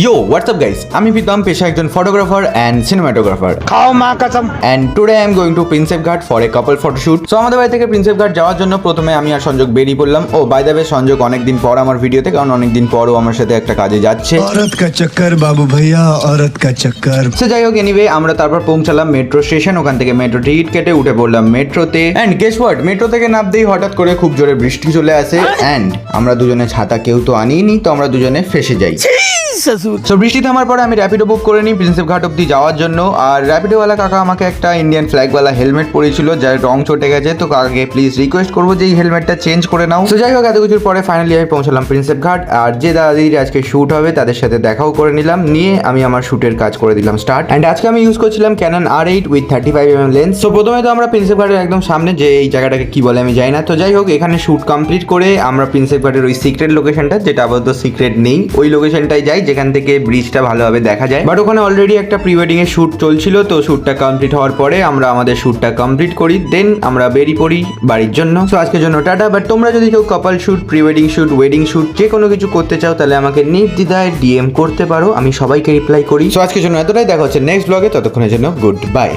Yo, what's up guys? আমি প্রীতম পেশা একজন ফটোগ্রাফার এন্ড সিনেমাটোগ্রাফার। খাও মা কসম। And today I am going to Prinsep Ghat for a couple photo shoot. So আমাদের বাড়ি থেকে প্রিন্সেপ ঘাট যাওয়ার জন্য প্রথমে আমি আর সঞ্জয় বেরিয়ে পড়লাম। ও বাই দ্য ওয়ে সঞ্জয় অনেকদিন পর আমার ভিডিওতে, কারণ অনেকদিন পরও আমার সাথে একটা কাজে যাচ্ছে। औरत का चक्कर बाबू भैया, औरत का चक्कर। সো যাই হোক, এনিওয়ে আমরা তারপর পৌঁছালাম মেট্রো স্টেশন। ওখান থেকে মেট্রো টিকিট কেটে উঠে পড়লাম মেট্রোতে। এন্ড গেস হোয়াট, মেট্রো থেকে নামতেই হঠাৎ করে খুব জোরে বৃষ্টি চলে আসে। এন্ড আমরা দুজনে ছাতা কেউ তো আনিনি, তো আমরা দুজনে ফেসে যাই। সো বৃষ্টি থামার পরে আমি র্যাপিডো বুক করে নিই প্রিন্সেপ ঘাট অব্দি যাওয়ার জন্য। আর র্যাপিডোওয়ালা কাকা আমাকে একটা ইন্ডিয়ান ফ্ল্যাগওয়ালা হেলমেট পরিয়েছিল, যার রং চটে গেছে। তো কাকাকে প্লিজ রিকোয়েস্ট করবো যে এই হেলমেটটা চেঞ্জ করে নাও। তো যাই হোক, এত কিছুর পরে ফাইনালি আমি পৌঁছালাম প্রিন্সেপ ঘাট। আর যে দাদির আজকে শ্যুট হবে তাদের সাথে দেখাও করে নিলাম, নিয়ে আমি আমার শ্যুটের কাজ করে দিলাম স্টার্ট। অ্যান্ড আজকে আমি ইউজ করছিলাম Canon R8 with 35mm lens. তো প্রথমে তো আমরা প্রিন্সেপ ঘাটের একদম সামনে, যে এই জায়গাটাকে কি বলে আমি জানি না। তো যাই হোক, এখানে শ্যুট কমপ্লিট করে আমরা প্রিন্সেপ ঘাটের ওই সিক্রেট লোকেশনটা, যেটা আপাতত সিক্রেট নেই, ওই লোকেশনটাই যাই যেখান থেকে ব্রিজটা ভালোভাবে দেখা যায়। বাট ওখানে অলরেডি একটা প্রি ওয়েডিং এর শ্যুট চলছিল। তো শ্যুটটা কমপ্লিট হওয়ার পরে আমরা আমাদের শ্যুটটা কমপ্লিট করি, দেন আমরা বেরিয়ে পড়ি বাড়ির জন্য। তো আজকের জন্য টাটা। বাট তোমরা যদি কেউ couple shoot, pre wedding shoot, wedding shoot যে কোনো কিছু করতে চাও, তাহলে আমাকে নির্দ্বিধায় DM করতে পারো, আমি সবাইকে রিপ্লাই করি। তো আজকের জন্য এতটাই, দেখা হচ্ছে নেক্সট ব্লগে। ততক্ষণের জন্য গুড বাই।